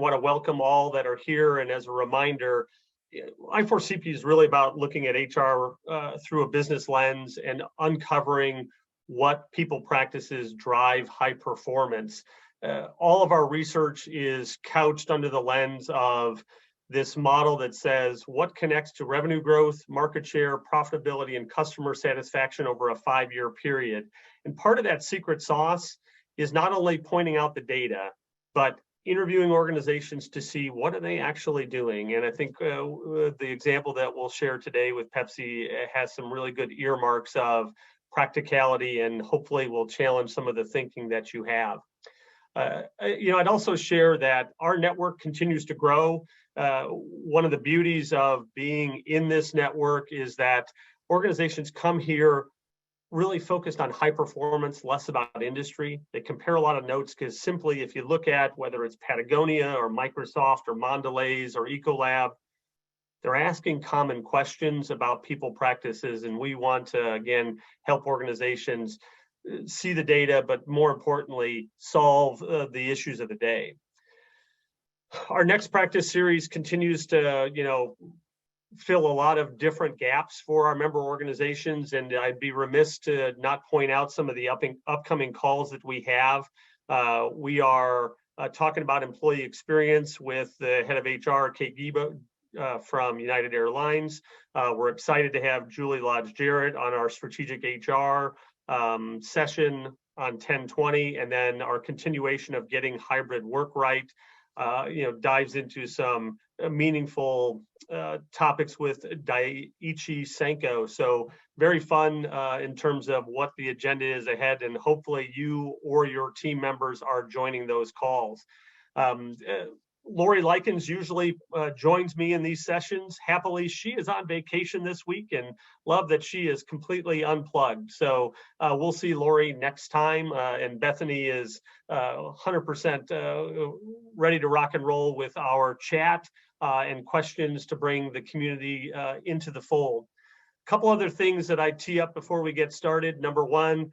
want to welcome all that are here. And as a reminder, I4CP is really about looking at HR through a business lens and uncovering what people practices drive high performance. All of our research is couched under the lens of this model that says what connects to revenue growth, market share, profitability, and customer satisfaction over a 5-year period. And part of that secret sauce is not only pointing out the data, but interviewing organizations to see what are they actually doing. And I think the example that we'll share today with Pepsi has some really good earmarks of practicality and hopefully will challenge some of the thinking that you have. I'd also share that our network continues to grow. One of the beauties of being in this network is that organizations come here really focused on high performance, less about industry. They compare a lot of notes because simply if you look at whether it's Patagonia or Microsoft or Mondelez or Ecolab, they're asking common questions about people practices, and we want to, again, help organizations see the data, but more importantly, solve the issues of the day. Our next practice series continues to, fill a lot of different gaps for our member organizations, and I'd be remiss to not point out some of the upcoming calls that we have. We are talking about employee experience with the head of HR, Kate Giba, from United Airlines. We're excited to have Julie Lodge-Jarrett on our strategic HR session on 10/20, and then our continuation of getting hybrid work right dives into some meaningful topics with Daiichi Sankyo. So very fun in terms of what the agenda is ahead, and hopefully you or your team members are joining those calls. Lori Likens usually joins me in these sessions. Happily, she is on vacation this week, and love that she is completely unplugged. So we'll see Lori next time, and Bethany is 100% ready to rock and roll with our chat and questions to bring the community into the fold. A couple other things that I tee up before we get started. Number one,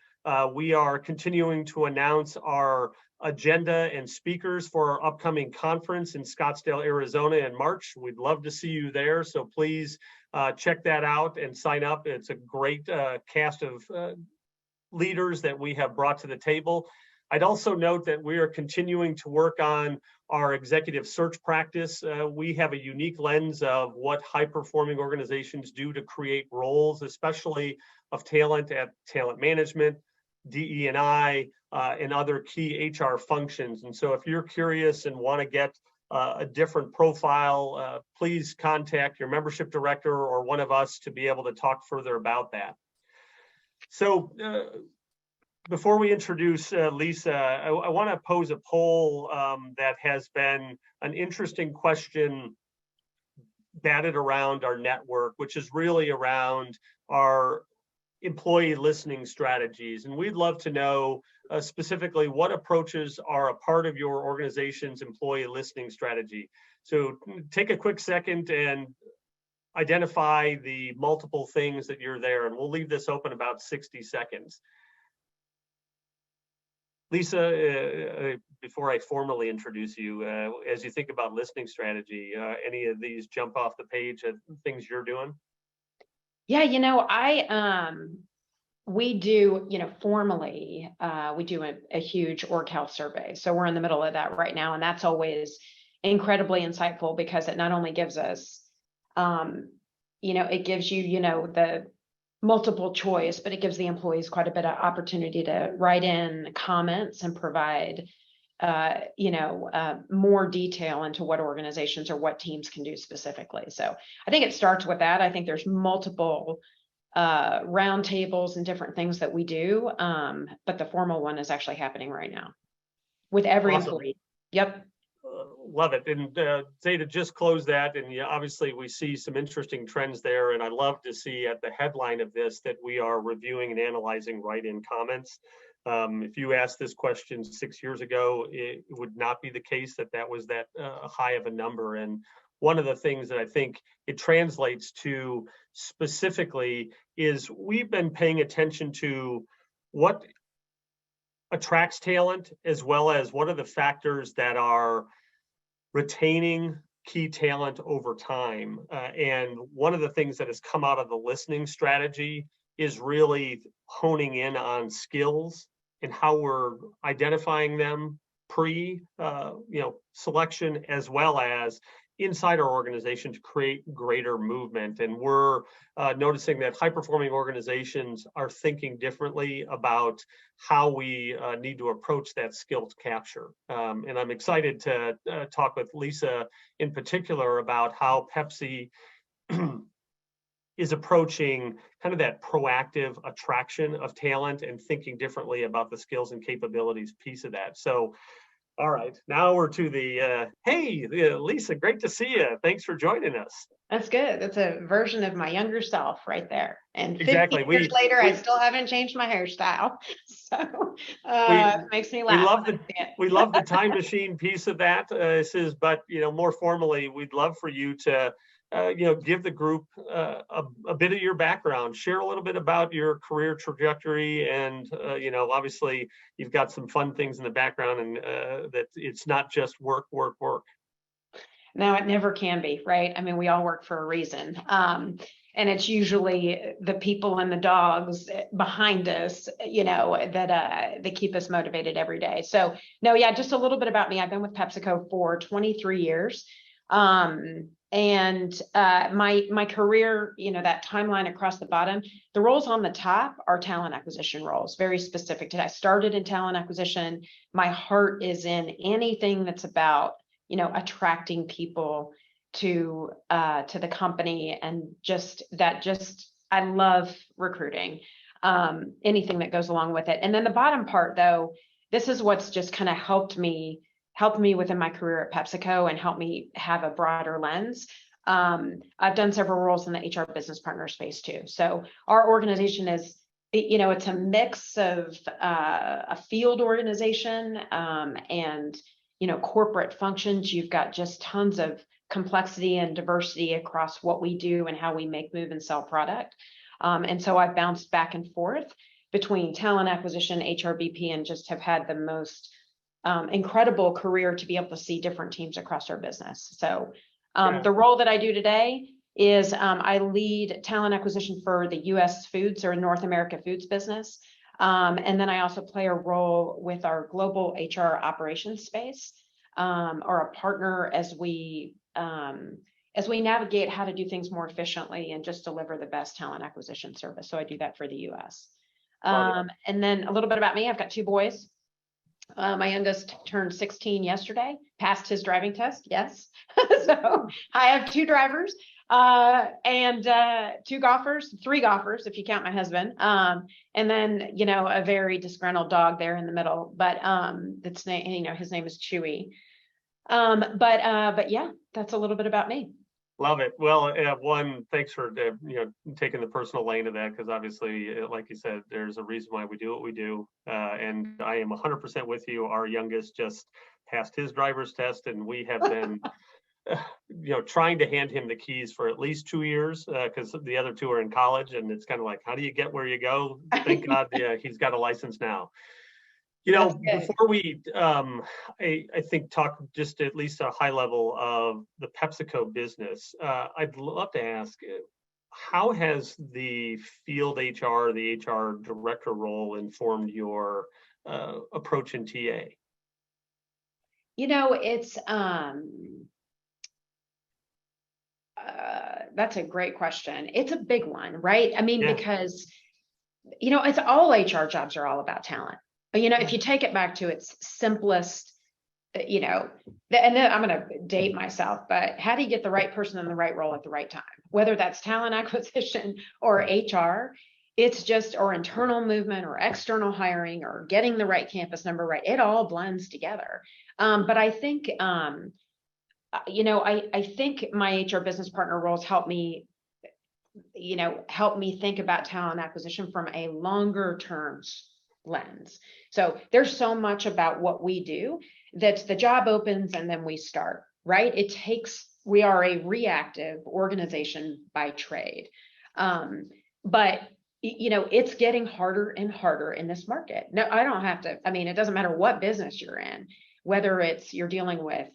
we are continuing to announce our agenda and speakers for our upcoming conference in Scottsdale, Arizona in March. We'd love to see you there, so please check that out and sign up. It's a great cast of leaders that we have brought to the table. I'd also note that we are continuing to work on our executive search practice. We have a unique lens of what high-performing organizations do to create roles, especially of talent at talent management, DE&I, and other key HR functions. And so if you're curious and want to get a different profile, please contact your membership director or one of us to be able to talk further about that. So before we introduce Lisa, I want to pose a poll that has been an interesting question batted around our network, which is really around our employee listening strategies. And we'd love to know specifically what approaches are a part of your organization's employee listening strategy. So take a quick second and identify the multiple things that you're there, and we'll leave this open about 60 seconds. Lisa, before I formally introduce you, as you think about listening strategy, any of these jump off the page of things you're doing? Yeah, we do, formally, we do a huge org health survey. So we're in the middle of that right now. And that's always incredibly insightful because it not only gives us, it gives you, the multiple choice, but it gives the employees quite a bit of opportunity to write in comments and provide, more detail into what organizations or what teams can do specifically. So I think it starts with that. I think there's multiple roundtables and different things that we do, but the formal one is actually happening right now with every employee. Yep. Love it. And Zeta just closed that, and obviously we see some interesting trends there, and I love to see at the headline of this that we are reviewing and analyzing write-in comments. If you asked this question 6 years ago, it would not be the case that was that high of a number. And one of the things that I think it translates to specifically is we've been paying attention to what attracts talent, as well as what are the factors that are retaining key talent over time. And one of the things that has come out of the listening strategy is really honing in on skills and how we're identifying them pre selection, as well as inside our organization to create greater movement. And we're noticing that high-performing organizations are thinking differently about how we need to approach that skills capture. And I'm excited to talk with Lisa in particular about how Pepsi is approaching kind of that proactive attraction of talent and thinking differently about the skills and capabilities piece of that. So, all right, now we're to the, hey, Lisa, great to see you. Thanks for joining us. That's good. That's a version of my younger self right there. And 50 exactly. years later, I still haven't changed my hairstyle. So it makes me laugh. We love the time machine piece of that. But more formally, we'd love for you to give the group a bit of your background, share a little bit about your career trajectory, and obviously you've got some fun things in the background, and that it's not just work. No, it never can be, right? I mean, we all work for a reason. And it's usually the people and the dogs behind us, that keep us motivated every day. So no, yeah, just a little bit about me. I've been with PepsiCo for 23 years. And my career, that timeline across the bottom, the roles on the top are talent acquisition roles, very specific to that. I started in talent acquisition. My heart is in anything that's about, attracting people to the company, and I love recruiting, anything that goes along with it. And then the bottom part, though, this is what's just kind of helped me within my career at PepsiCo and helped me have a broader lens. I've done several roles in the HR business partner space too. So our organization is, it's a mix of a field organization and, corporate functions. You've got just tons of complexity and diversity across what we do and how we make, move, and sell product. And so I've bounced back and forth between talent acquisition, HRBP, and just have had the most incredible career to be able to see different teams across our business. So the role that I do today is I lead talent acquisition for the US foods or North America foods business. And then I also play a role with our global HR operations space, or a partner as we navigate how to do things more efficiently and just deliver the best talent acquisition service. So I do that for the US. And then a little bit about me. I've got two boys. My youngest turned 16 yesterday, passed his driving test. Yes. So I have two drivers and three golfers, if you count my husband. And then, a very disgruntled dog there in the middle, but his name is Chewy. But yeah, that's a little bit about me. Love it. Well, one, thanks for taking the personal lane of that, because obviously, like you said, there's a reason why we do what we do. And I am 100% with you. Our youngest just passed his driver's test, and we have been, trying to hand him the keys for at least 2 years, because the other two are in college, and it's kind of like, how do you get where you go? Thank God, he's got a license now. Before we, I think, talk just at least a high level of the PepsiCo business, I'd love to ask, how has the field HR, the HR director role informed your approach in TA? It's, that's a great question. It's a big one, right? I mean, because, it's all HR jobs are all about talent. If you take it back to its simplest, and then I'm going to date myself, but how do you get the right person in the right role at the right time? Whether that's talent acquisition or HR, it's just, or internal movement or external hiring or getting the right campus number right. It all blends together. But I think, I think my HR business partner roles help me think about talent acquisition from a longer term lens. So there's so much about what we do that the job opens and then we start, right? We are a reactive organization by trade. But it's getting harder and harder in this market. No, it doesn't matter what business you're in, whether you're dealing with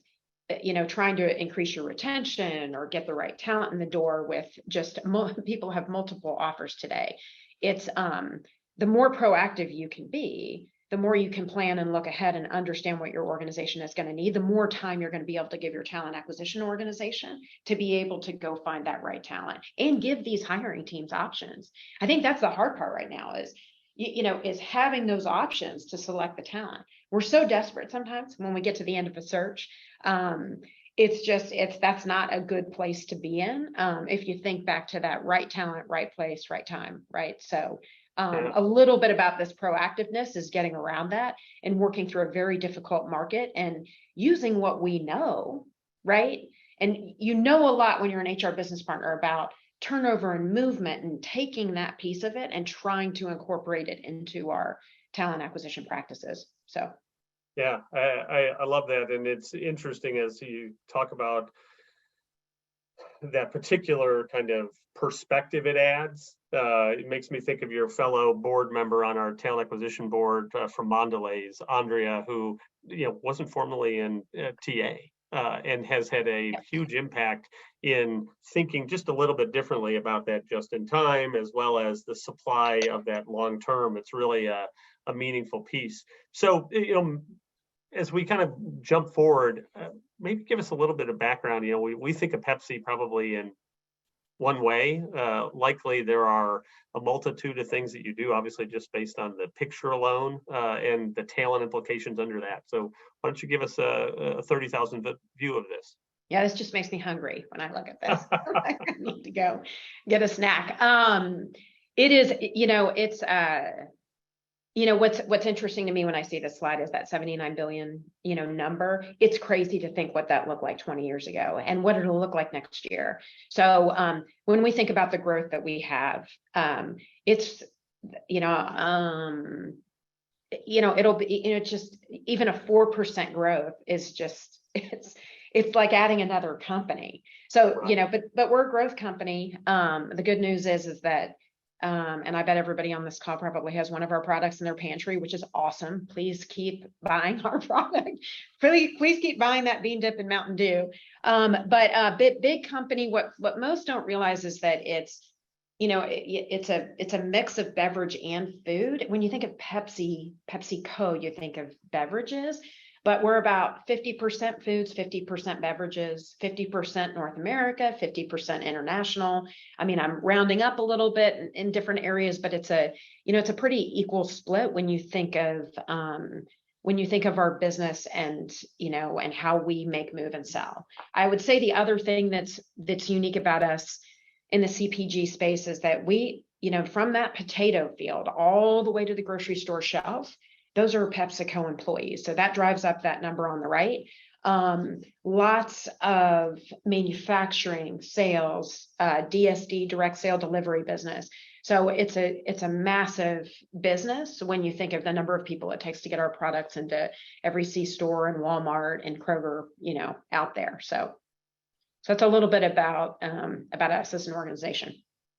trying to increase your retention or get the right talent in the door with just people have multiple offers today. It's the more proactive you can be, the more you can plan and look ahead and understand what your organization is going to need, the more time you're going to be able to give your talent acquisition organization to be able to go find that right talent and give these hiring teams options. I think that's the hard part right now is, is having those options to select the talent. We're so desperate sometimes when we get to the end of a search. That's not a good place to be in. If you think back to that right talent, right place, right time, right? So a little bit about this proactiveness is getting around that and working through a very difficult market and using what we know, right? And a lot when you're an HR business partner about turnover and movement and taking that piece of it and trying to incorporate it into our talent acquisition practices. So. Yeah, I love that. And it's interesting as you talk about that particular kind of perspective it adds. It makes me think of your fellow board member on our talent acquisition board from Mondelez, Andrea, who wasn't formerly in TA and has had a huge impact in thinking just a little bit differently about that just in time, as well as the supply of that long term. It's really a meaningful piece. So, as we kind of jump forward, maybe give us a little bit of background. We think of Pepsi probably in one way. Likely there are a multitude of things that you do, obviously just based on the picture alone and the talent implications under that. So why don't you give us a 30,000 view of this? Yeah, this just makes me hungry when I look at this. I need to go get a snack. It is, it's what's interesting to me when I see this slide is that 79 billion, number. It's crazy to think what that looked like 20 years ago and what it'll look like next year. So when we think about the growth that we have, it's, it'll be, just even a 4% growth is just, it's like adding another company. So, but we're a growth company. The good news is that and I bet everybody on this call probably has one of our products in their pantry, which is awesome. Please keep buying our product. Please keep buying that bean dip and Mountain Dew. But big company, what most don't realize is that it's a mix of beverage and food. When you think of PepsiCo, you think of beverages. But we're about 50% foods, 50% beverages, 50% North America, 50% international. I mean, I'm rounding up a little bit in different areas, but it's a pretty equal split when you think of our business and and how we make, move, and sell. I would say the other thing that's unique about us in the CPG space is that we, from that potato field all the way to the grocery store shelf, those are PepsiCo employees. So that drives up that number on the right. Lots of manufacturing, sales, DSD, direct sale delivery business. So it's a massive business when you think of the number of people it takes to get our products into every C-store and Walmart and Kroger, out there. So it's a little bit about us as an organization.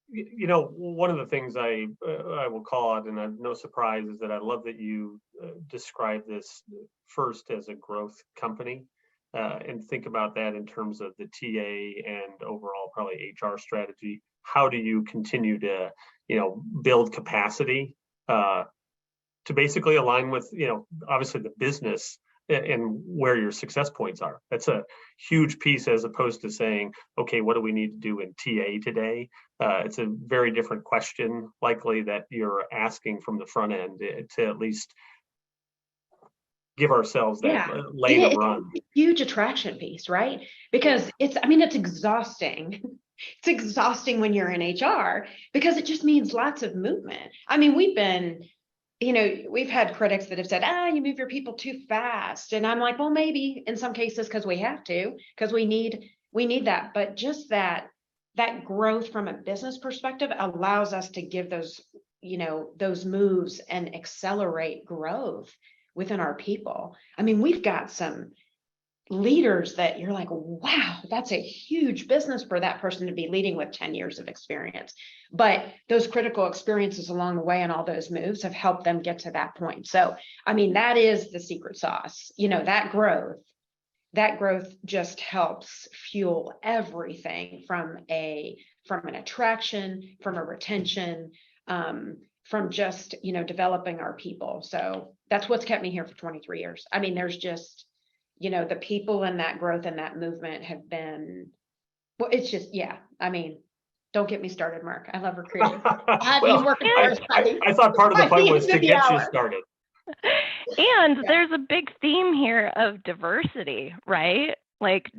One of the things I will call it, and I'm no surprise, is that I love that you describe this first as a growth company and think about that in terms of the TA and overall probably HR strategy. How do you continue to, build capacity to basically align with, obviously the business and where your success points are? That's a huge piece as opposed to saying, okay, what do we need to do in TA today? It's a very different question, likely, that you're asking from the front end to at least give ourselves that lane of run. It's a huge attraction piece, right? Because it's exhausting. It's exhausting when you're in HR because it just means lots of movement. I mean, we've had critics that have said, you move your people too fast. And I'm like, well, maybe in some cases, because we have to, because we need that. But just that growth from a business perspective allows us to give those moves and accelerate growth within our people. I mean, we've got some leaders that you're like, wow, that's a huge business for that person to be leading with 10 years of experience. But those critical experiences along the way and all those moves have helped them get to that point. So, I mean, that is the secret sauce, that growth that growth just helps fuel everything from an attraction, from a retention, from just, developing our people. So that's what's kept me here for 23 years. I mean, there's just, the people and that growth and that movement have been, well, it's just, yeah. I mean, don't get me started, Mark. I love recruiting. I've been working for us. I thought part of the fun was to get you started. And there's a big theme here of diversity, right? Like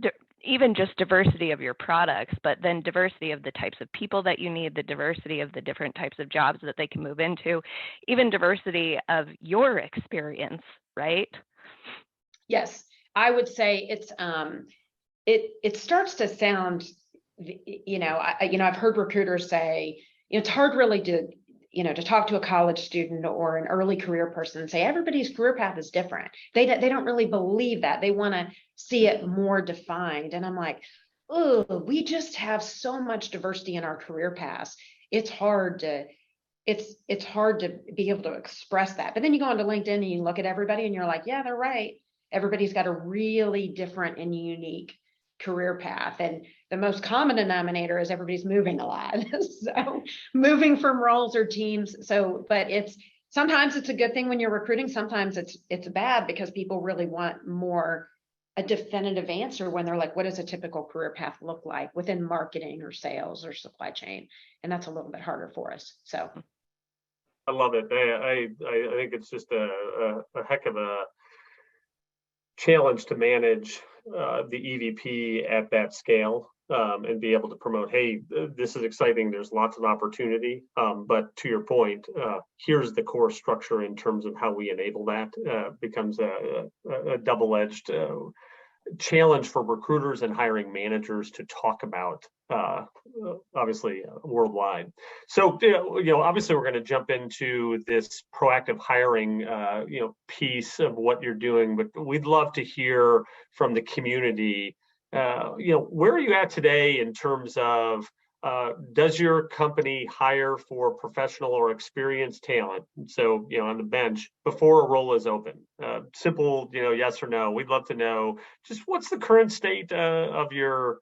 even just diversity of your products, but then diversity of the types of people that you need, the diversity of the different types of jobs that they can move into, even diversity of your experience, right? Yes, I would say it's it starts to sound, I've heard recruiters say, it's hard really to talk to a college student or an early career person and say everybody's career path is different. They don't really believe that. They want to see it more defined. And I'm like, oh, we just have so much diversity in our career paths. It's hard to be able to express that. But then you go onto LinkedIn and you look at everybody and you're like, yeah, they're right. Everybody's got a really different and unique career path. And the most common denominator is everybody's moving a lot. So moving from roles or teams. So, but sometimes it's a good thing when you're recruiting. Sometimes it's bad because people really want a definitive answer when they're like, what does a typical career path look like within marketing or sales or supply chain? And that's a little bit harder for us. So I love it. I think it's just a heck of a challenge to manage the EVP at that scale and be able to promote, hey, this is exciting. There's lots of opportunity. But to your point, here's the core structure in terms of how we enable that becomes a double-edged challenge for recruiters and hiring managers to talk about, obviously worldwide. So, obviously we're going to jump into this proactive hiring, piece of what you're doing, but we'd love to hear from the community, where are you at today in terms of, does your company hire for professional or experienced talent? So, on the bench before a role is open, simple, yes or no. We'd love to know just what's the current state of your,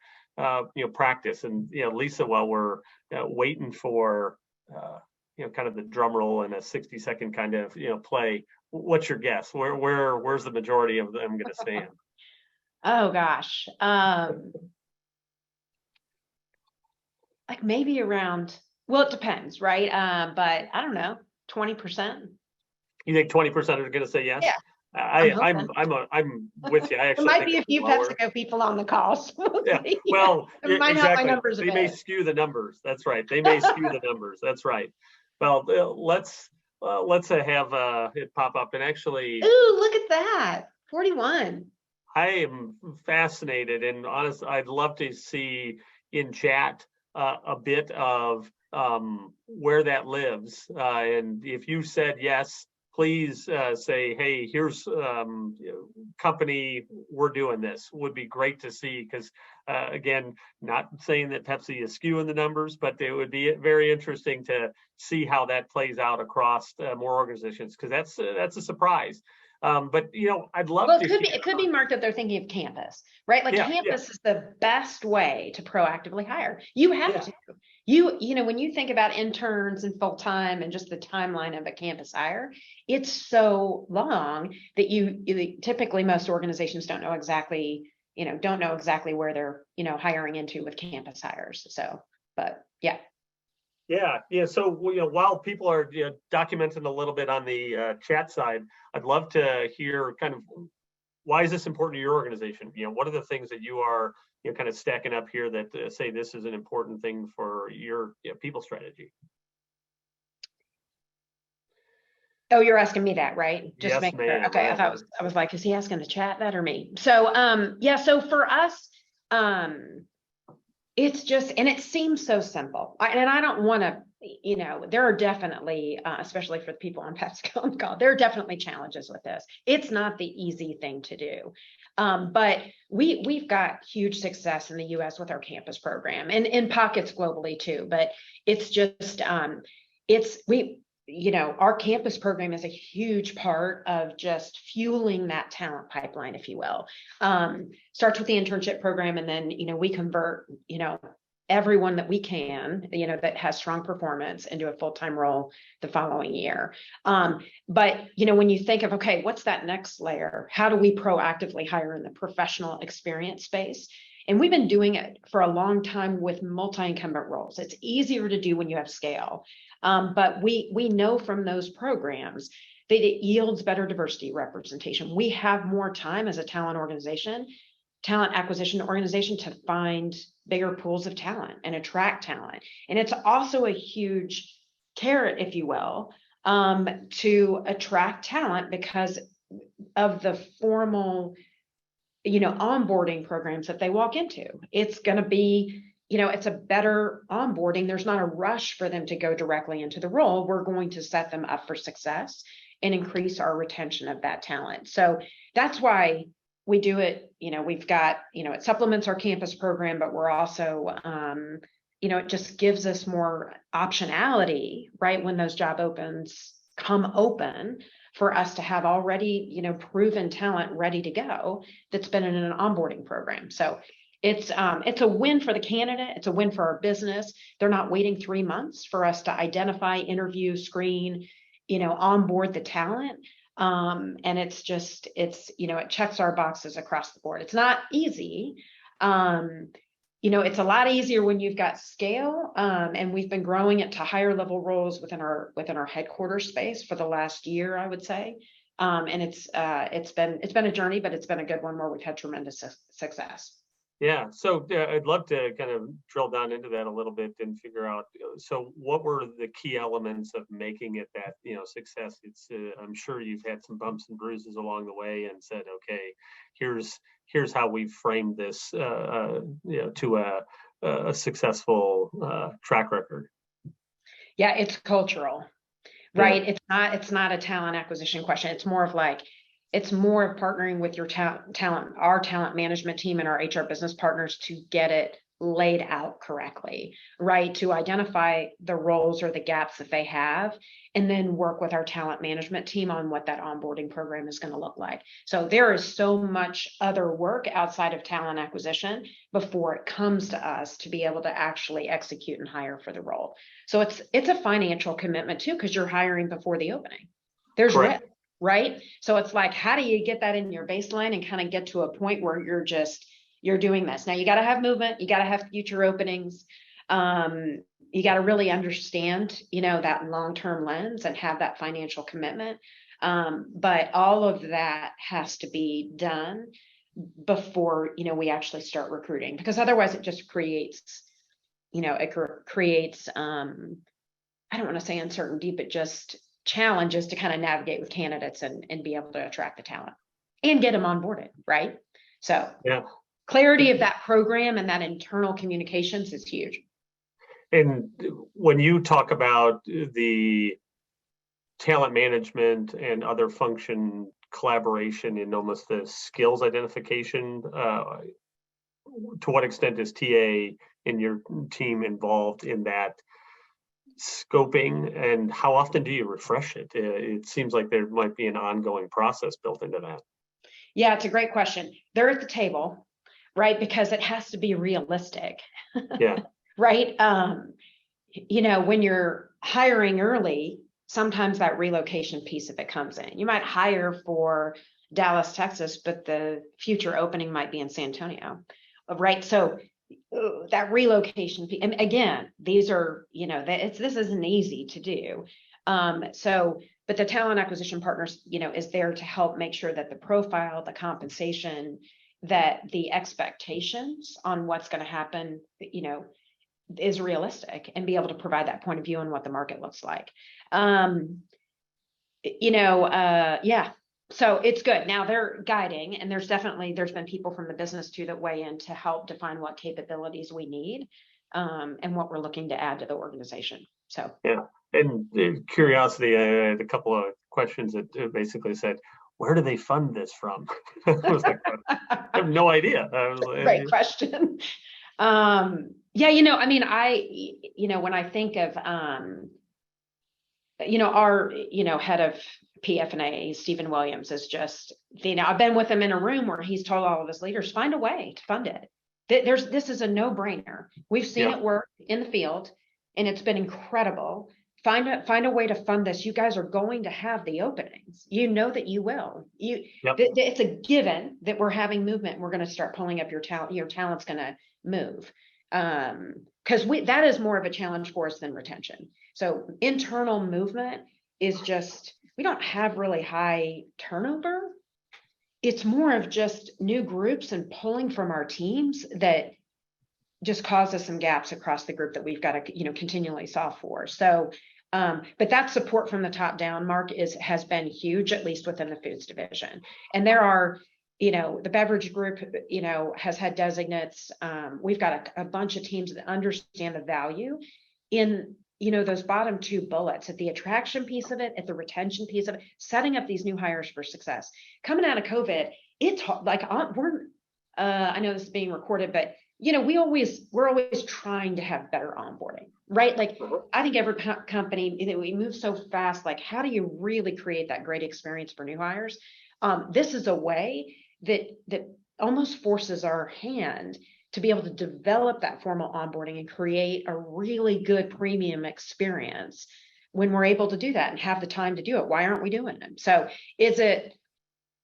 practice. And, Lisa, while we're waiting for, kind of the drum roll and a 60-second kind of, play, what's your guess? Where's the majority of them going to stand? Oh gosh. Like maybe around, well, it depends, right? But I don't know, 20%. You think 20% are going to say yes? Yeah. I'm with you. I actually there might be a few PepsiCo people on the call. So yeah. Well, it might help my exactly. numbers They may skew the numbers. That's right. They may skew the numbers. That's right. Well, let's have it pop up and actually. Ooh, look at that. 41. I am fascinated and honest. I'd love to see in chat a bit of where that lives. And if you said yes, please say, hey, here's company, we're doing this. Would be great to see because, again, not saying that Pepsi is skewing the numbers, but it would be very interesting to see how that plays out across more organizations because that's a surprise. But I'd love to. It could be Mark that they're thinking of campus, right? Like campus is the best way to proactively hire. You have to. When you think about interns and full time and just the timeline of a campus hire, it's so long that you typically most organizations don't know exactly where they're hiring into with campus hires. So, but yeah. Yeah. So, while people are documenting a little bit on the chat side, I'd love to hear kind of why is this important to your organization? What are the things that you are kind of stacking up here that say this is an important thing for your people strategy? Oh, you're asking me that, right? Just yes, make ma'am. sure. Okay, I was like, is he asking the chat that or me? So, so for us, it's just, and it seems so simple. And I don't want to, there are definitely, especially for the people on PepsiCo call, there are definitely challenges with this. It's not the easy thing to do. But we've got huge success in the US with our campus program and in pockets globally too. But it's just, our campus program is a huge part of just fueling that talent pipeline, if you will. Starts with the internship program, and then, we convert, everyone that we can, that has strong performance into a full-time role the following year. But, when you think of, okay, what's that next layer? How do we proactively hire in the professional experience space? And we've been doing it for a long time with multi-incumbent roles. It's easier to do when you have scale. But we know from those programs that it yields better diversity representation. We have more time as a talent acquisition organization to find bigger pools of talent and attract talent. And it's also a huge carrot, if you will, to attract talent because of the formal, onboarding programs that they walk into. It's going to be, it's a better onboarding. There's not a rush for them to go directly into the role. We're going to set them up for success and increase our retention of that talent. So that's why we do it. We've got, it supplements our campus program, but we're also, it just gives us more optionality, right? When those job opens come open, for us to have already, proven talent ready to go that's been in an onboarding program. So it's a win for the candidate. It's a win for our business. They're not waiting 3 months for us to identify, interview, screen, onboard the talent. And it checks our boxes across the board. It's not easy. It's a lot easier when you've got scale, and we've been growing it to higher level roles within our headquarters space for the last year, I would say. And it's been a journey, but it's been a good one where we've had tremendous success. Yeah, so I'd love to kind of drill down into that a little bit and figure out, so what were the key elements of making it that, success? It's I'm sure you've had some bumps and bruises along the way and said, okay, here's how we've framed this, to a successful track record. Yeah, it's cultural, right? Yeah. It's not a talent acquisition question. It's more of partnering with your our talent management team and our HR business partners to get it laid out correctly, right? To identify the roles or the gaps that they have, and then work with our talent management team on what that onboarding program is going to look like. So there is so much other work outside of talent acquisition before it comes to us to be able to actually execute and hire for the role. So it's a financial commitment too, because you're hiring before the opening. There's risk. Right? So it's like, how do you get that in your baseline and kind of get to a point where you're doing this? Now you got to have movement, you got to have future openings. You got to really understand, that long-term lens and have that financial commitment. But all of that has to be done before, we actually start recruiting, because otherwise it just creates, I don't want to say uncertainty, but just challenges to kind of navigate with candidates and be able to attract the talent and get them onboarded, right? So yeah, clarity of that program and that internal communications is huge. And when you talk about the talent management and other function collaboration in almost the skills identification, to what extent is TA and your team involved in that scoping, and how often do you refresh it? It seems like there might be an ongoing process built into that. Yeah, it's a great question. They're at the table, right? Because it has to be realistic. Yeah. Right. When you're hiring early, sometimes that relocation piece of it comes in. You might hire for Dallas, Texas, but the future opening might be in San Antonio, right? So that relocation, and again, these are, this isn't easy to do. But the talent acquisition partners, is there to help make sure that the profile, the compensation, that the expectations on what's going to happen, is realistic, and be able to provide that point of view on what the market looks like. Yeah. So it's good. Now they're guiding, and there's been people from the business too that weigh in to help define what capabilities we need, and what we're looking to add to the organization. So yeah. And curiosity, I had a couple of questions that basically said, where do they fund this from? I was like, I have no idea. Great question. Yeah, when I think of our, head of PFNA, Stephen Williams, is just, I've been with him in a room where he's told all of his leaders, find a way to fund it. This is a no-brainer. We've seen it work in the field, and it's been incredible. Find a way to fund this. You guys are going to have the openings. You know that you will. It's a given that we're having movement. And we're going to start pulling up your talent. Your talent's going to move, because that is more of a challenge for us than retention. So internal movement is just, we don't have really high turnover. It's more of just new groups and pulling from our teams that just causes some gaps across the group that we've got to, continually solve for. So, but that support from the top down, Mark, has been huge, at least within the foods division. And there are, the beverage group, has had designates. We've got a bunch of teams that understand the value in, those bottom two bullets, at the attraction piece of it, at the retention piece of it, setting up these new hires for success. Coming out of COVID, it's like, I know this is being recorded, but we're always trying to have better onboarding, right? Like, I think every company, we move so fast. Like, how do you really create that great experience for new hires? This is a way that almost forces our hand to be able to develop that formal onboarding and create a really good premium experience when we're able to do that and have the time to do it. Why aren't we doing it? So is it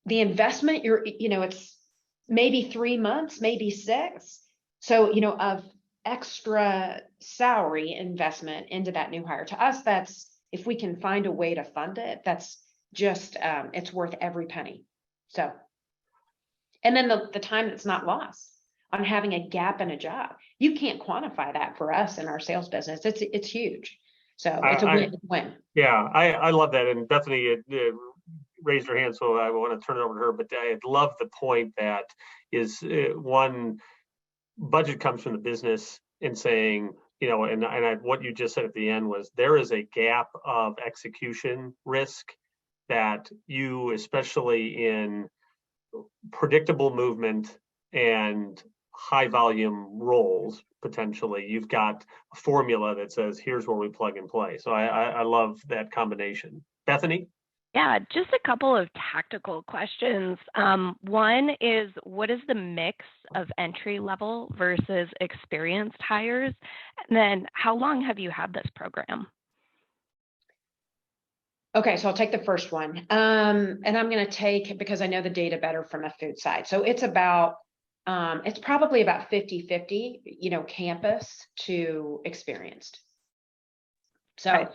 the investment? It's maybe 3 months, maybe 6. So, of extra salary investment into that new hire. To us, that's, if we can find a way to fund it, that's just, it's worth every penny. So, and then the time that's not lost on having a gap in a job. You can't quantify that for us in our sales business. It's huge. So it's a win-win. Yeah, I love that. And Bethany raised her hand, so I want to turn it over to her. But I love the point that is, one, budget comes from the business and saying, what you just said at the end was, there is a gap of execution risk that you, especially in predictable movement and high volume roles, potentially, you've got a formula that says, here's where we plug and play. So I love that combination. Bethany? Yeah, just a couple of tactical questions. One is, what is the mix of entry level versus experienced hires? And then how long have you had this program? Okay, so I'll take the first one. And I'm going to take, because I know the data better from a food side. So it's probably about 50-50, campus to experienced. So, okay.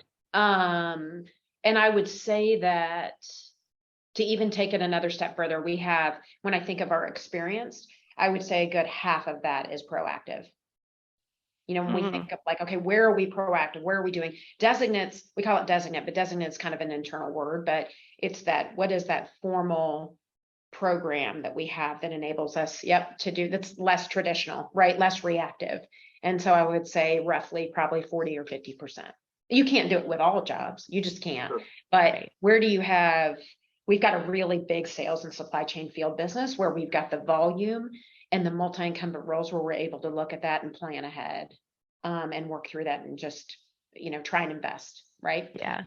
And I would say that to even take it another step further, we have, when I think of our experienced, I would say a good half of that is proactive. When we think of like, okay, where are we proactive? Where are we doing designates? We call it designate, but designate is kind of an internal word, but it's that, what is that formal program that we have that enables us, to do, that's less traditional, right? Less reactive. And so I would say roughly probably 40 or 50%. You can't do it with all jobs. You just can't. Sure. But where do you have, we've got a really big sales and supply chain field business where we've got the volume and the multi-incumbent roles where we're able to look at that and plan ahead, and work through that and just, try and invest, right? Yeah.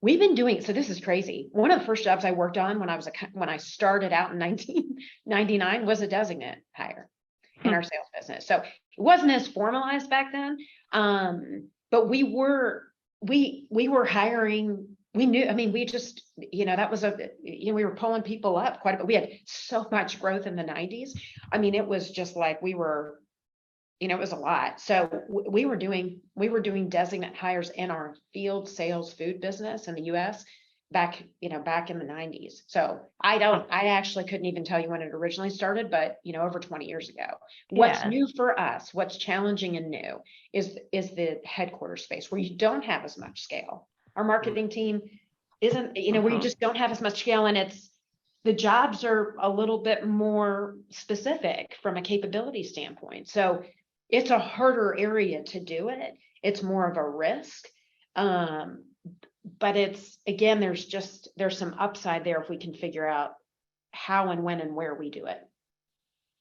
We've been doing, so this is crazy. One of the first jobs I worked on when I started out in 1999 was a designate hire in our sales business. So it wasn't as formalized back then. But we were hiring, we knew, we just, that was we were pulling people up quite a bit. We had so much growth in the 90s. It was just like, we were, it was a lot. So we were doing designate hires in our field sales food business in the US back in the 90s. So I actually couldn't even tell you when it originally started, but over 20 years ago. What's new for us, what's challenging and new is the headquarters space where you don't have as much scale. Our marketing team isn't, where you just don't have as much scale, and the jobs are a little bit more specific from a capability standpoint. So it's a harder area to do it. It's more of a risk. But it's, again, there's some upside there if we can figure out how and when and where we do it.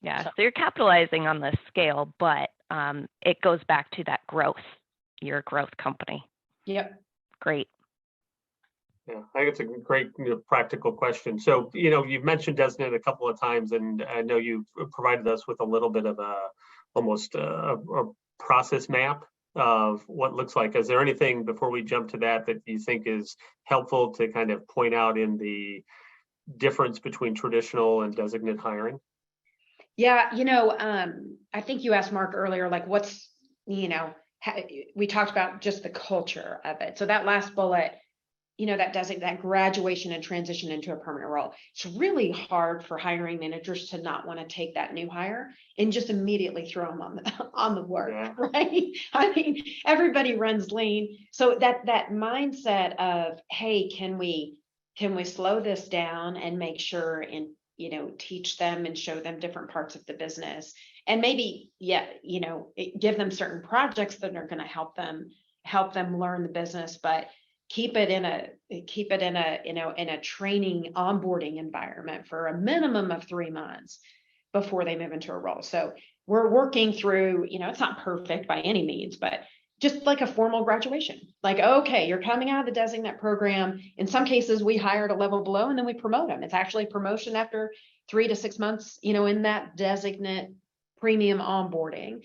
Yeah, so you're capitalizing on the scale, but it goes back to that growth. You're a growth company. Yep. great. Yeah, I think it's a great practical question. So, you've mentioned Designate a couple of times, and I know you've provided us with a little bit of almost a process map of what looks like. Is there anything before we jump to that you think is helpful to kind of point out in the difference between traditional and Designate hiring? Yeah, I think you asked Mark earlier, like what's, we talked about just the culture of it. So that last bullet, that graduation and transition into a permanent role. It's really hard for hiring managers to not want to take that new hire and just immediately throw them on the work, Yeah. right? I mean, everybody runs lean. So that mindset of, hey, can we slow this down and make sure and, teach them and show them different parts of the business, and maybe, give them certain projects that are going to help them learn the business, but keep it in a training onboarding environment for a minimum of 3 months before they move into a role. So we're working through, it's not perfect by any means, but just like a formal graduation. Like, okay, you're coming out of the Designate program. In some cases, we hired a level below and then we promote them. It's actually promotion after 3 to 6 months, in that Designate premium onboarding.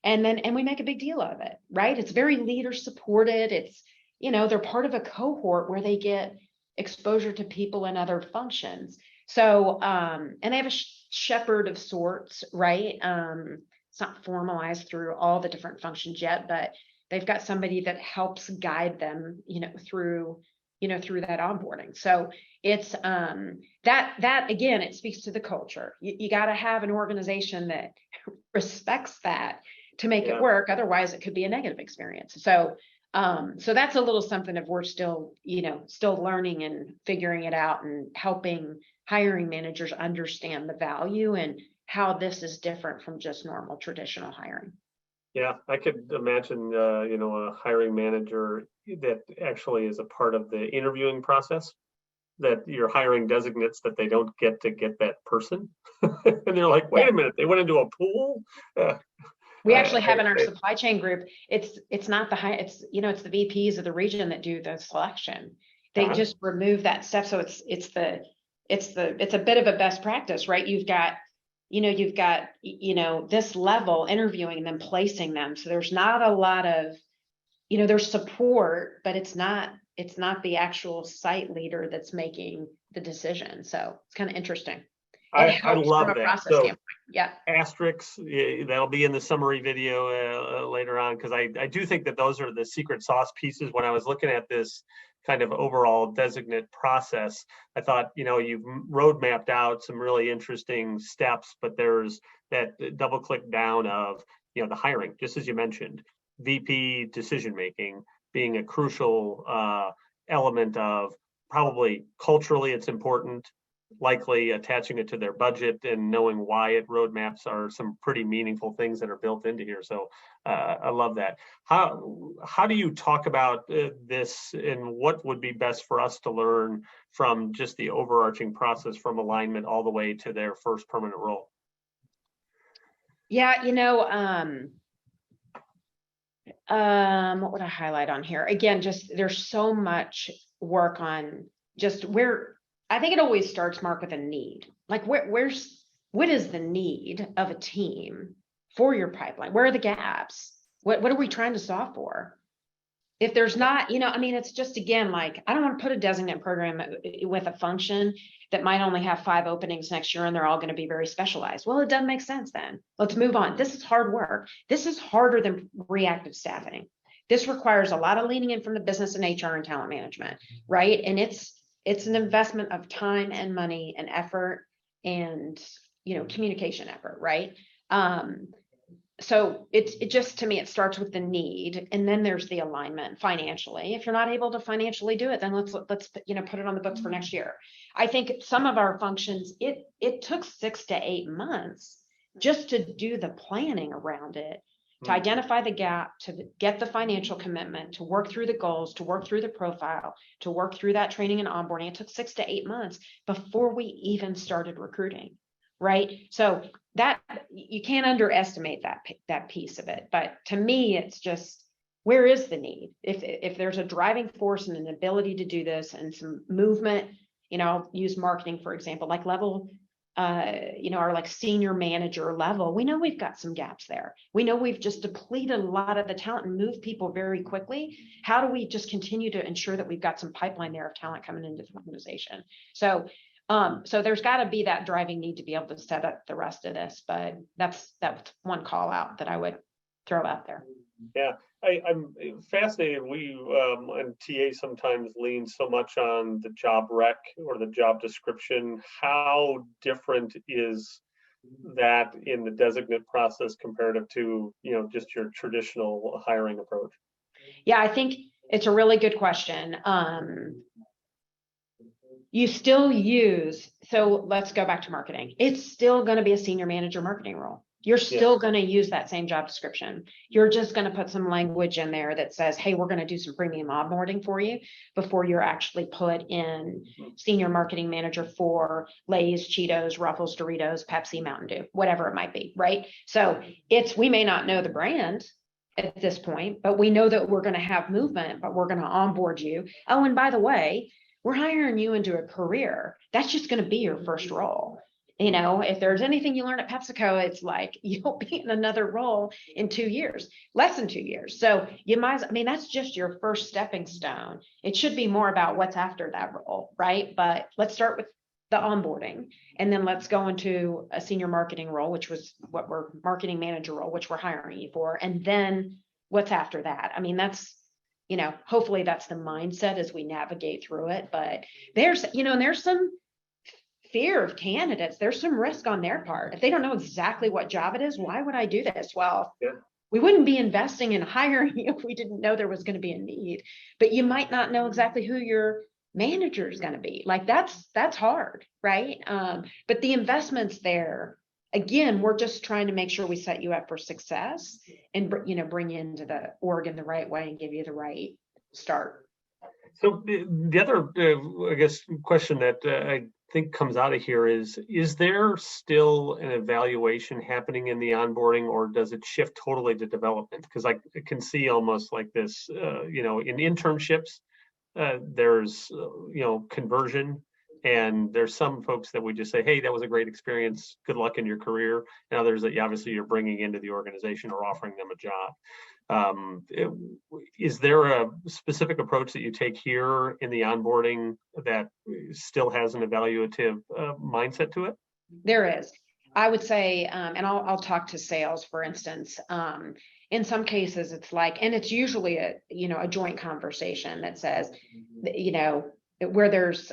And we make a big deal of it, right? It's very leader supported. It's, they're part of a cohort where they get exposure to people in other functions. So, and they have a shepherd of sorts, right? It's not formalized through all the different functions yet, but they've got somebody that helps guide them, through that onboarding. So it's that again, it speaks to the culture. You got to have an organization that respects that to make it work. Otherwise, it could be a negative experience. So that's a little something that we're still learning and figuring it out and helping hiring managers understand the value and how this is different from just normal traditional hiring. Yeah, I could imagine, a hiring manager that actually is a part of the interviewing process, that you're hiring designates that they don't get to get that person. And they're like, wait a minute, they went into a pool? We actually have in our supply chain group, it's not the high, it's the VPs of the region that do the selection. They just remove that step. So it's a bit of a best practice, right? You've got this level interviewing and then placing them. So there's not a lot of, there's support, but it's not the actual site leader that's making the decision. So it's kind of interesting. I love that. So yeah, asterisks, that'll be in the summary video later on, because I do think that those are the secret sauce pieces. When I was looking at this kind of overall Designate process, I thought, you've road mapped out some really interesting steps, but there's that double click down of, the hiring, just as you mentioned, VP decision making being a crucial element of, probably culturally it's important, likely attaching it to their budget and knowing why it roadmaps are some pretty meaningful things that are built into here. So I love that. How do you talk about this, and what would be best for us to learn from just the overarching process from alignment all the way to their first permanent role? Yeah, what would I highlight on here? Again, just there's so much work on just where I think it always starts, Mark, with a need. Like what is the need of a team for your pipeline? Where are the gaps? What are we trying to solve for? If there's not, it's just, again, like, I don't want to put a Designate program with a function that might only have 5 openings next year and they're all going to be very specialized. Well, it doesn't make sense then. Let's move on. This is hard work. This is harder than reactive staffing. This requires a lot of leaning in from the business and HR and talent management, right? And it's an investment of time and money and effort and, communication effort, right? So it just, to me, it starts with the need, and then there's the alignment financially. If you're not able to financially do it, then let's put it on the books for next year. I think some of our functions, it took 6 to 8 months just to do the planning around it, to identify the gap, to get the financial commitment, to work through the goals, to work through the profile, to work through that training and onboarding. It took 6 to 8 months before we even started recruiting, right? So that, you can't underestimate that piece of it. But to me, it's just, where is the need? If there's a driving force and an ability to do this and some movement, I'll use marketing, for example, like level, our like senior manager level, we know we've got some gaps there. We know we've just depleted a lot of the talent and moved people very quickly. How do we just continue to ensure that we've got some pipeline there of talent coming into the organization? So there's got to be that driving need to be able to set up the rest of this, but that's one call out that I would throw out there. Yeah, I'm fascinated. We and TA sometimes lean so much on the job rec or the job description. How different is that in the designate process comparative to, just your traditional hiring approach? Yeah, I think it's a really good question. You still use, so let's go back to marketing. It's still going to be a senior manager marketing role. You're still going to use that same job description. You're just going to put some language in there that says, hey, we're going to do some premium onboarding for you before you're actually put in senior marketing manager for Lay's, Cheetos, Ruffles, Doritos, Pepsi, Mountain Dew, whatever it might be, right? So we may not know the brand at this point, but we know that we're going to have movement, but we're going to onboard you. Oh, and by the way, we're hiring you into a career. That's just going to be your first role. If there's anything you learn at PepsiCo, it's like you'll be in another role in 2 years, less than 2 years. So that's just your first stepping stone. It should be more about what's after that role, right? But let's start with the onboarding, and then let's go into a senior marketing role, which was what we're marketing manager role, which we're hiring you for. And then what's after that? That's, hopefully that's the mindset as we navigate through it. But there's some fear of candidates. There's some risk on their part. If they don't know exactly what job it is, why would I do this? Well, we wouldn't be investing in hiring you if we didn't know there was going to be a need. But you might not know exactly who your manager is going to be. Like that's hard, right? But the investments there, again, we're just trying to make sure we set you up for success and bring you into the org in the right way and give you the right start. So the other, I guess, question that I think comes out of here is there still an evaluation happening in the onboarding, or does it shift totally to development? Because I can see almost like this, in internships, there's, conversion, and there's some folks that we just say, hey, that was a great experience, good luck in your career. And others that obviously you're bringing into the organization or offering them a job. Is there a specific approach that you take here in the onboarding that still has an evaluative mindset to it? There is. I would say, and I'll talk to sales, for instance. In some cases, it's like, and it's usually a joint conversation that says, where there's,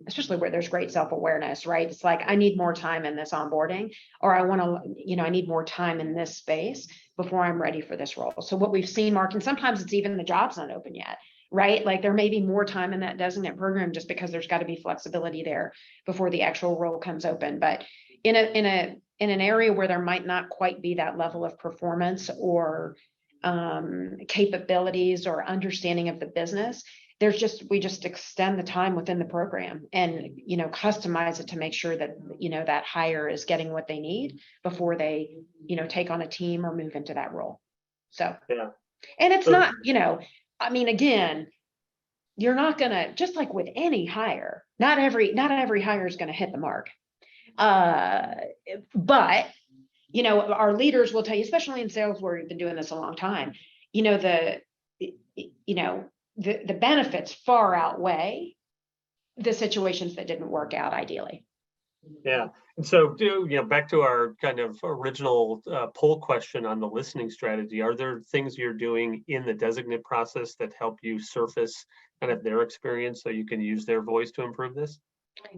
especially where there's great self-awareness, right? It's like, I need more time in this onboarding, or I need more time in this space before I'm ready for this role. So what we've seen, Mark, and sometimes it's even the job's not open yet, right? Like there may be more time in that designate program just because there's got to be flexibility there before the actual role comes open. But in an area where there might not quite be that level of performance or capabilities or understanding of the business, we just extend the time within the program and customize it to make sure that that hire is getting what they need before they take on a team or move into that role. So yeah, and it's not again, you're not gonna, just like with any hire, not every hire is gonna hit the mark, but our leaders will tell you, especially in sales where we've been doing this a long time, the benefits far outweigh the situations that didn't work out ideally. Yeah. And so, back to our kind of original poll question on the listening strategy, are there things you're doing in the designate process that help you surface kind of their experience so you can use their voice to improve this?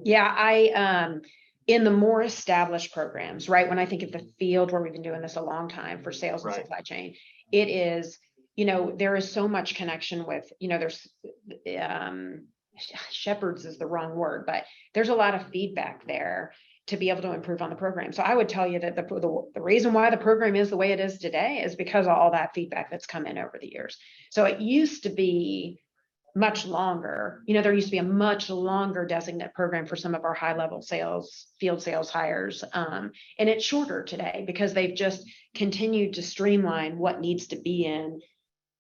Yeah, I in the more established programs, right? When I think of the field where we've been doing this a long time for sales and supply chain, it is, there is so much connection with, there's shepherds is the wrong word, but there's a lot of feedback there to be able to improve on the program. So I would tell you that the reason why the program is the way it is today is because of all that feedback that's come in over the years. So it used to be much longer, there used to be a much longer designate program for some of our high level field sales hires. And it's shorter today because they've just continued to streamline what needs to be in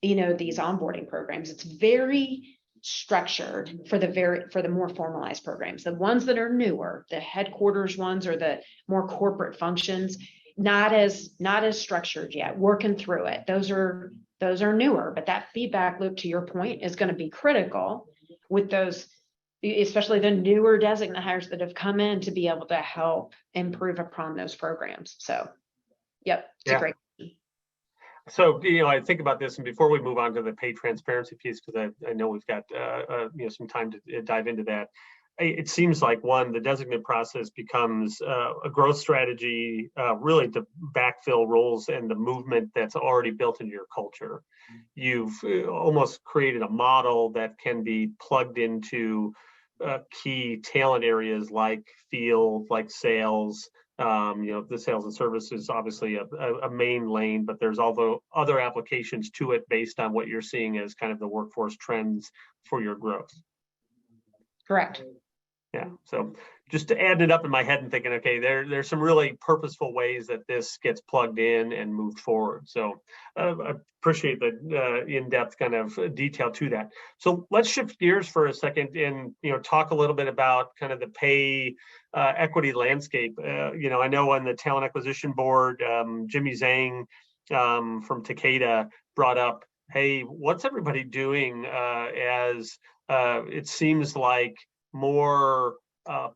these onboarding programs. It's very structured for the more formalized programs. The ones that are newer, the headquarters ones or the more corporate functions, not as structured yet, working through it. Those are newer, but that feedback loop, to your point, is going to be critical with those, especially the newer designate hires that have come in to be able to help improve upon those programs. So, yep, it's a great. So, I think about this, and before we move on to the pay transparency piece, because I know we've got some time to dive into that. It seems like the designate process becomes a growth strategy, really to backfill roles and the movement that's already built into your culture. You've almost created a model that can be plugged into key talent areas like field, like sales. The sales and service is obviously a main lane, but there's also other applications to it based on what you're seeing as kind of the workforce trends for your growth. Correct. Yeah. So just to add it up in my head and thinking, okay, there's some really purposeful ways that this gets plugged in and moved forward. So I appreciate the in-depth kind of detail to that. So let's shift gears for a second and talk a little bit about kind of the pay equity landscape. I know on the talent acquisition board, Jimmy Zhang from Takeda brought up, hey, what's everybody doing as it seems like more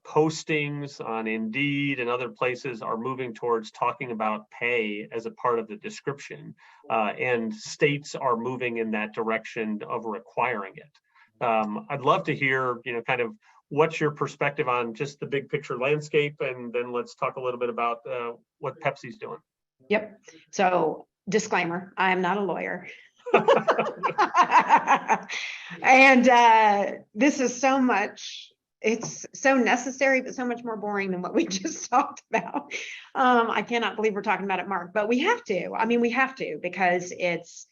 postings on Indeed and other places are moving towards talking about pay as a part of the description, and states are moving in that direction of requiring it. I'd love to hear, kind of what's your perspective on just the big picture landscape, and then let's talk a little bit about what Pepsi's doing. Yep. So disclaimer, I am not a lawyer. And this is so much, it's so necessary, but so much more boring than what we just talked about. I cannot believe we're talking about it, Mark, but we have to. I mean, we have to, because it's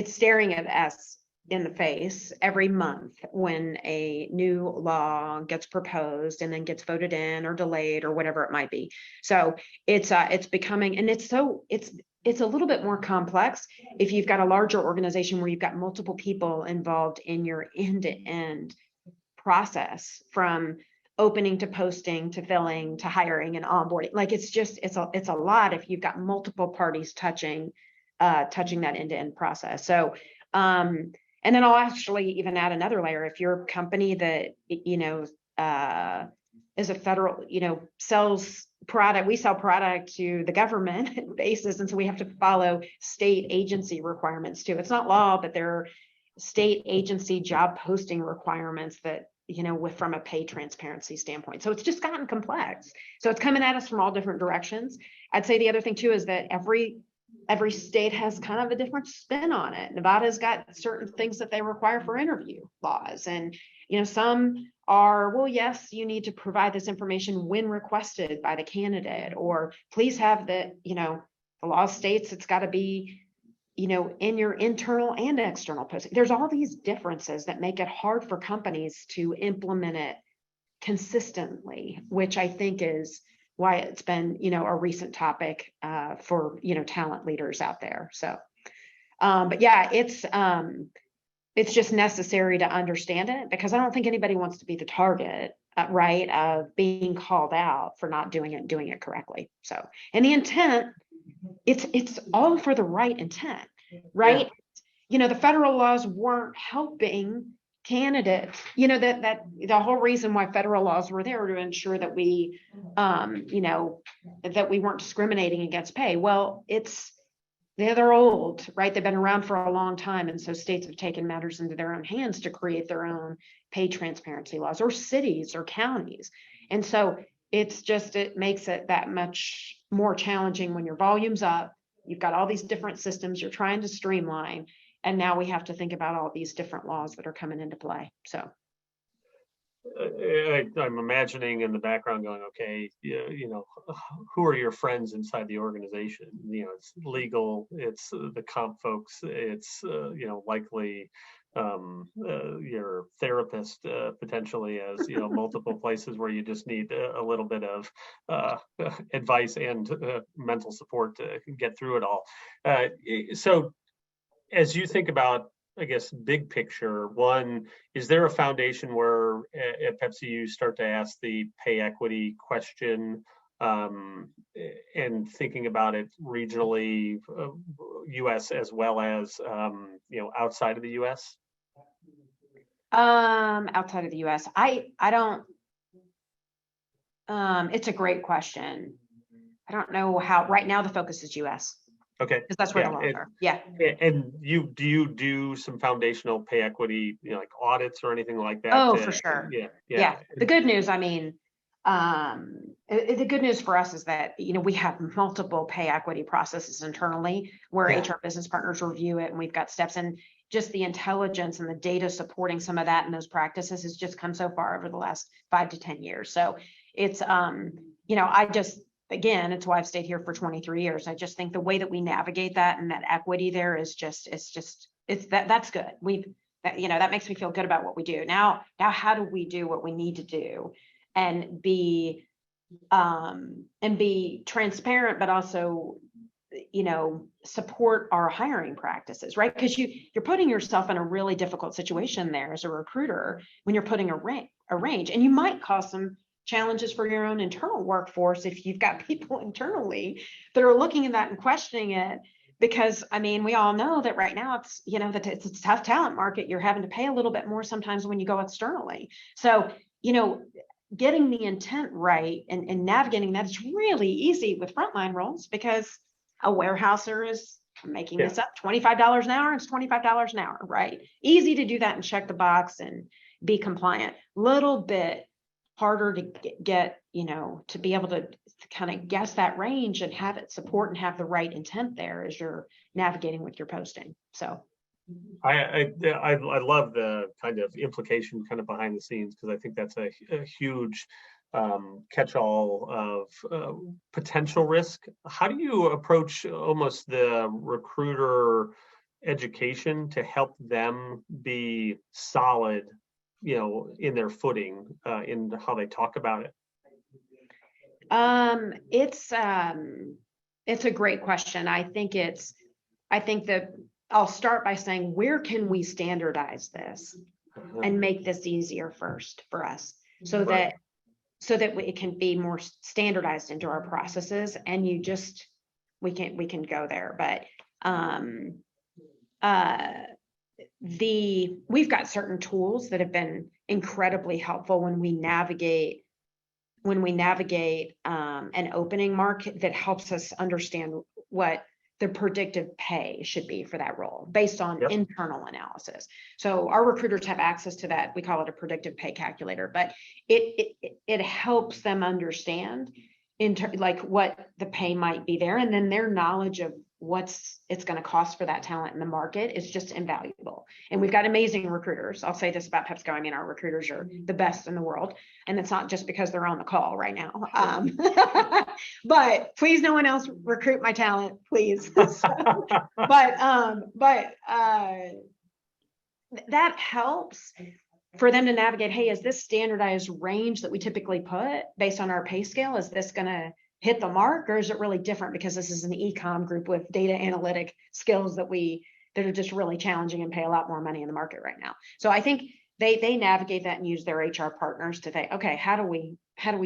staring at us in the face every month when a new law gets proposed and then gets voted in or delayed or whatever it might be. So it's becoming, and it's a little bit more complex if you've got a larger organization where you've got multiple people involved in your end-to-end process, from opening to posting to filling to hiring and onboarding. Like it's a lot if you've got multiple parties touching that end-to-end process. So and then I'll actually even add another layer. If you're a company that is a federal, sells product, we sell product to the government basis, and so we have to follow state agency requirements too. It's not law, but there are state agency job posting requirements that from a pay transparency standpoint. So it's just gotten complex. So it's coming at us from all different directions. I'd say the other thing too is that every state has kind of a different spin on it. Nevada's got certain things that they require for interview laws, and some are, well, yes, you need to provide this information when requested by the candidate, or please have the law states it's got to be in your internal and external posting. There's all these differences that make it hard for companies to implement it consistently, which I think is why it's been a recent topic for talent leaders out there. So but yeah, it's just necessary to understand it, because I don't think anybody wants to be the target right of being called out for not doing it correctly. So, and the intent, it's all for the right intent, right? Yeah. The federal laws weren't helping candidates, that the whole reason why federal laws were there to ensure that we that we weren't discriminating against pay. Well, they're old, right? They've been around for a long time, and so states have taken matters into their own hands to create their own pay transparency laws, or cities or counties. And so it makes it that much more challenging when your volume's up. You've got all these different systems you're trying to streamline, and now we have to think about all these different laws that are coming into play. So I'm imagining in the background going, okay, who are your friends inside the organization? It's legal, it's the comp folks, it's likely your therapist potentially, as multiple places where you just need a little bit of advice and mental support to get through it all. So as you think about, I guess, big picture, one, is there a foundation where at Pepsi you start to ask the pay equity question, and thinking about it regionally, U.S. as well as outside of the U.S.? Outside of the US, I don't, it's a great question. I don't know how, right now the focus is US. Okay. Because that's where the laws are. Yeah. And do you do some foundational pay equity, like audits or anything like that? Oh, for sure. Yeah. The good news, I mean, the good news for us is that, we have multiple pay equity processes internally where HR business partners review it, and we've got steps, and just the intelligence and the data supporting some of that and those practices has just come so far over the last 5 to 10 years. So it's, again, it's why I've stayed here for 23 years. I just think the way that we navigate that and that equity there is that's good. That makes me feel good about what we do. Now how do we do what we need to do and be transparent, but also, support our hiring practices, right? Because you're putting yourself in a really difficult situation there as a recruiter when you're putting a range, and you might cause some challenges for your own internal workforce if you've got people internally that are looking at that and questioning it. Because I mean, we all know that right now it's, it's a tough talent market. You're having to pay a little bit more sometimes when you go externally. So, getting the intent right and navigating that is really easy with frontline roles, because a warehouser is making this up, $25 an hour, it's $25 an hour, right? Easy to do that and check the box and be compliant. Little bit harder to get, to be able to kind of guess that range and have it support and have the right intent there as you're navigating with your posting. So I love the kind of implication kind of behind the scenes, because I think that's a huge catch-all of potential risk. How do you approach almost the recruiter education to help them be solid, in their footing, in how they talk about it? It's a great question. I think that I'll start by saying, where can we standardize this and make this easier first for us, so that it can be more standardized into our processes, and we can go there. But we've got certain tools that have been incredibly helpful when we navigate an opening market, that helps us understand what the predictive pay should be for that role based on internal analysis. So our recruiters have access to that. We call it a predictive pay calculator, but it helps them understand like what the pay might be there, and then their knowledge of it's going to cost for that talent in the market is just invaluable. And we've got amazing recruiters. I'll say this about PepsiCo. I mean, our recruiters are the best in the world, and it's not just because they're on the call right now. But please, no one else recruit my talent, please. But that helps for them to navigate. Hey, is this standardized range that we typically put based on our pay scale? Is this going to hit the mark, or is it really different because this is an e-com group with data analytic skills that are just really challenging and pay a lot more money in the market right now? So I think they navigate that and use their HR partners to say, okay, how do we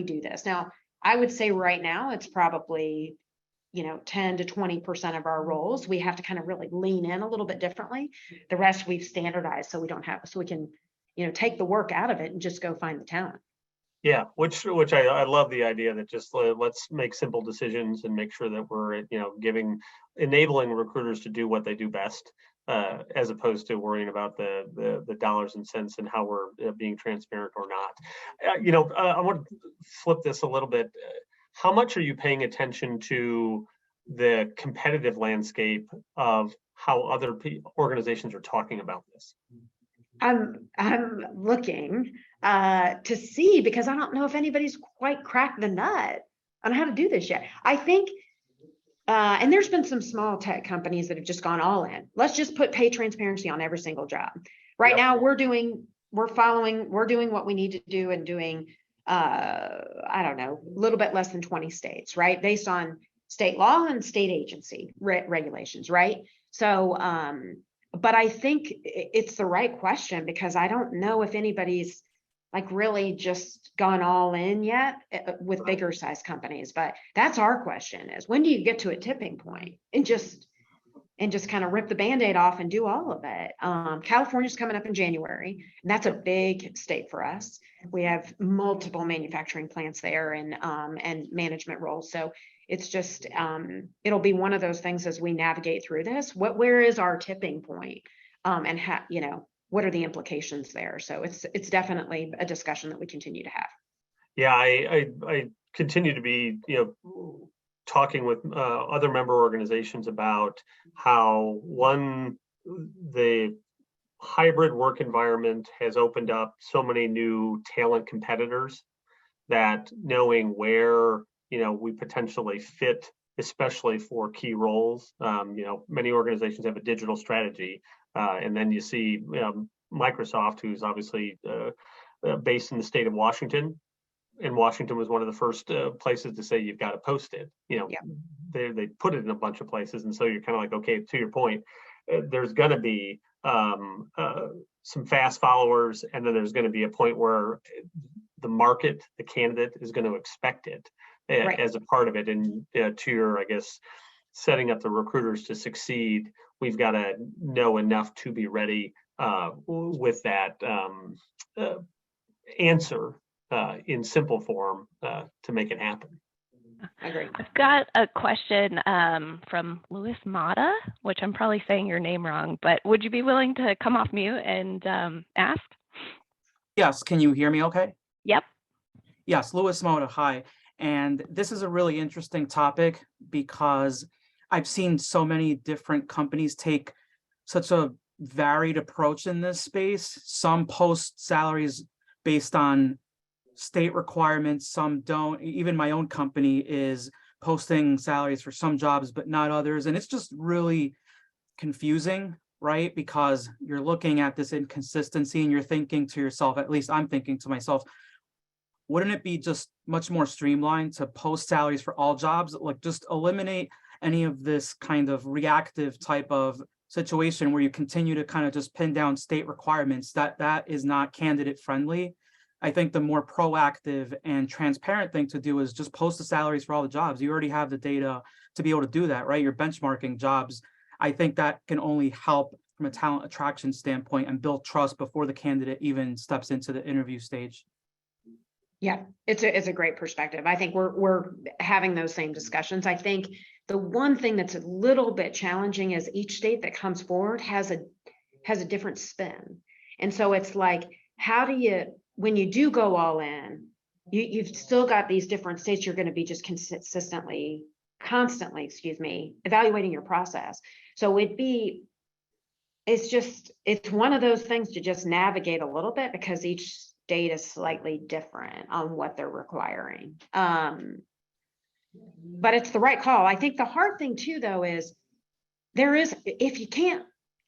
do this? Now, I would say right now it's probably 10 to 20% of our roles we have to kind of really lean in a little bit differently. The rest we've standardized so we can take the work out of it and just go find the talent. Yeah, which I love the idea that just let's make simple decisions and make sure that we're enabling recruiters to do what they do best, as opposed to worrying about the dollars and cents and how we're being transparent or not. I want to flip this a little bit. How much are you paying attention to the competitive landscape of how other organizations are talking about this? I'm looking to see, because I don't know if anybody's quite cracked the nut on how to do this yet. I think, and there's been some small tech companies that have just gone all in. Let's just put pay transparency on every single job. Right now, we're doing what we need to do, and doing, I don't know, a little bit less than 20 states, right? Based on state law and state agency regulations, right? So, But I think it's the right question, because I don't know if anybody's like really just gone all in yet with bigger size companies. But that's our question, is when do you get to a tipping point and just kind of rip the Band-Aid off and do all of it? California's coming up in January, and that's a big state for us. We have multiple manufacturing plants there and management roles. So it's just, it'll be one of those things as we navigate through this. Where is our tipping point? And how, what are the implications there? So it's definitely a discussion that we continue to have. Yeah, I continue to be, talking with other member organizations about how the hybrid work environment has opened up so many new talent competitors, that knowing where we potentially fit, especially for key roles. Many organizations have a digital strategy, and then you see Microsoft, who's obviously based in the state of Washington. And Washington was one of the first places to say you've got to post it. They put it in a bunch of places, and so you're kind of like, okay, to your point, there's going to be some fast followers, and then there's going to be a point where the market, the candidate, is going to expect it as a part of it. And to your, I guess, setting up the recruiters to succeed, we've got to know enough to be ready with that answer in simple form to make it happen. I agree. I've got a question from Louis Mata, which I'm probably saying your name wrong, but would you be willing to come off mute and ask? Yes, can you hear me okay? Yep. Yes, Louis Mota, hi. And this is a really interesting topic, because I've seen so many different companies take such a varied approach in this space. Some post salaries based on state requirements, some don't. Even my own company is posting salaries for some jobs, but not others. And it's just really confusing, right? Because you're looking at this inconsistency and you're thinking to yourself, at least I'm thinking to myself, wouldn't it be just much more streamlined to post salaries for all jobs? Like, just eliminate any of this kind of reactive type of situation where you continue to kind of just pin down state requirements. That is not candidate friendly. I think the more proactive and transparent thing to do is just post the salaries for all the jobs. You already have the data to be able to do that, right? You're benchmarking jobs. I think that can only help from a talent attraction standpoint and build trust before the candidate even steps into the interview stage. Yeah, it's a great perspective. I think we're having those same discussions. I think the one thing that's a little bit challenging is each state that comes forward has a different spin. And so it's like, how do you, when you do go all in, you've still got these different states you're going to be just constantly, evaluating your process. So it's one of those things to just navigate a little bit, because each state is slightly different on what they're requiring. But it's the right call. I think the hard thing too, though, is if you can't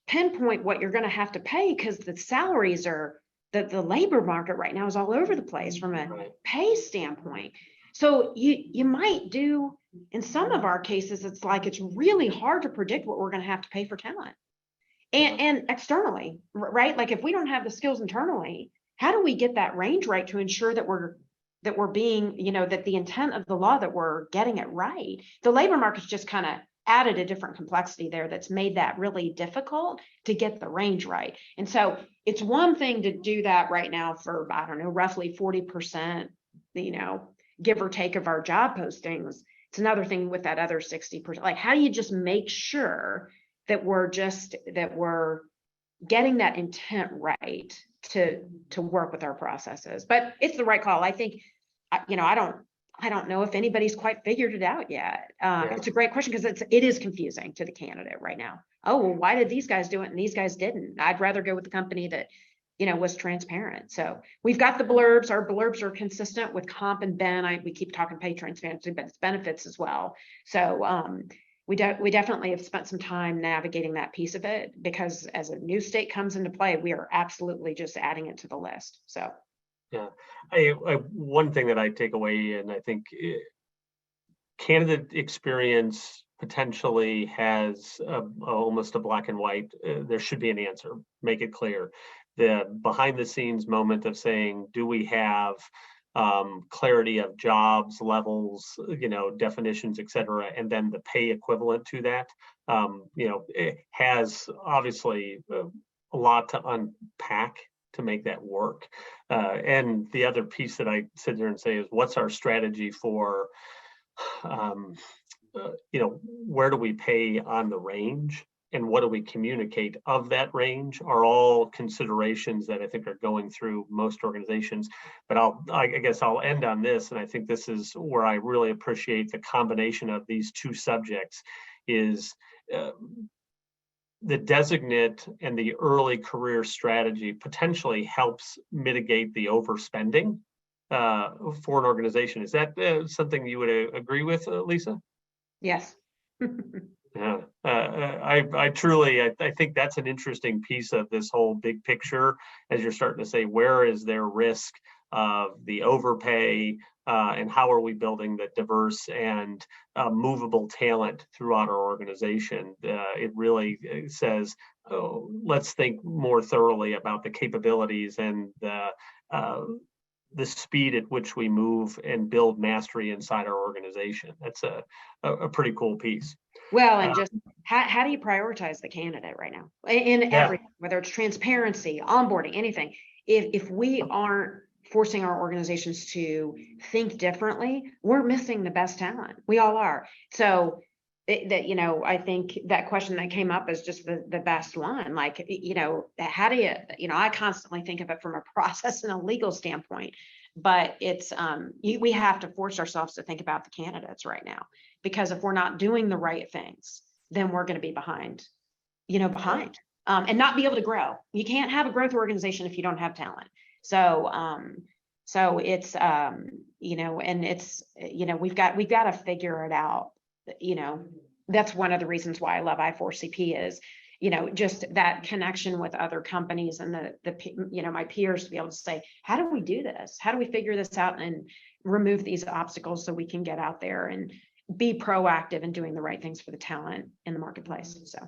pinpoint what you're going to have to pay, because the salaries are, the labor market right now is all over the place from a pay standpoint. So you might do, in some of our cases, it's really hard to predict what we're going to have to pay for talent and externally, right? Like, if we don't have the skills internally, how do we get that range right to ensure that we're being, that the intent of the law, that we're getting it right? The labor market's just kind of added a different complexity there that's made that really difficult to get the range right. And so it's one thing to do that right now for, I don't know, roughly 40%, give or take, of our job postings. It's another thing with that other 60%. Like, how do you just make sure that we're getting that intent right to work with our processes? But it's the right call. I think, I don't know if anybody's quite figured it out yet. It's a great question, because it is confusing to the candidate right now. Oh, well, why did these guys do it and these guys didn't? I'd rather go with the company that, was transparent. So we've got the blurbs. Our blurbs are consistent with comp and ben. We keep talking pay transparency, but it's benefits as well. So we definitely have spent some time navigating that piece of it, because as a new state comes into play, we are absolutely just adding it to the list. So. Yeah, one thing that I take away, and I think candidate experience, potentially has almost a black and white. There should be an answer. Make it clear. The behind the scenes moment of saying, do we have clarity of jobs, levels, definitions, et cetera, and then the pay equivalent to that, it has obviously a lot to unpack to make that work. And the other piece that I sit there and say is, what's our strategy for, where do we pay on the range? And what do we communicate of that range are all considerations that I think are going through most organizations. But I guess I'll end on this, and I think this is where I really appreciate the combination of these two subjects is the designate and the early career strategy potentially helps mitigate the overspending for an organization. Is that something you would agree with, Lisa? Yes. Yeah, I truly think that's an interesting piece of this whole big picture, as you're starting to say, where is there risk of the overpay, and how are we building the diverse and movable talent throughout our organization? It really says, let's think more thoroughly about the capabilities and the speed at which we move and build mastery inside our organization. That's a pretty cool piece. Well, and just how do you prioritize the candidate right now in everything, whether it's transparency, onboarding, anything? If we aren't forcing our organizations to think differently, we're missing the best talent. We all are. So I think that question that came up is just the best one. Like, how do you, I constantly think of it from a process and a legal standpoint, but it's, we have to force ourselves to think about the candidates right now, because if we're not doing the right things, then we're going to be behind, and not be able to grow. You can't have a growth organization if you don't have talent. So it's, and it's, we've got to figure it out. That's one of the reasons why I love I4CP is, just that connection with other companies and my peers to be able to say, how do we do this? How do we figure this out and remove these obstacles so we can get out there and be proactive in doing the right things for the talent in the marketplace? So.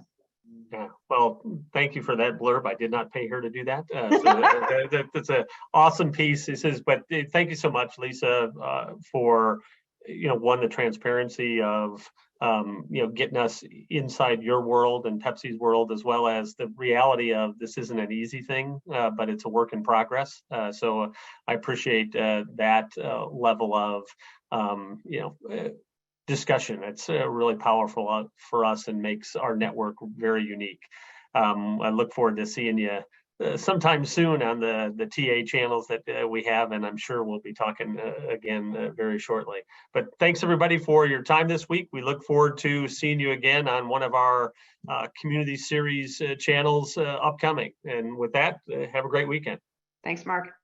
Yeah, well, thank you for that blurb. I did not pay her to do that. So that's an awesome piece. It says, but thank you so much, Lisa, for, the transparency of, getting us inside your world and Pepsi's world, as well as the reality of this isn't an easy thing, but it's a work in progress. So I appreciate that level of, discussion. It's really powerful for us and makes our network very unique. I look forward to seeing you sometime soon on the TA channels that we have, and I'm sure we'll be talking again very shortly. But thanks everybody for your time this week. We look forward to seeing you again on one of our community series channels upcoming. And with that, have a great weekend. Thanks, Mark.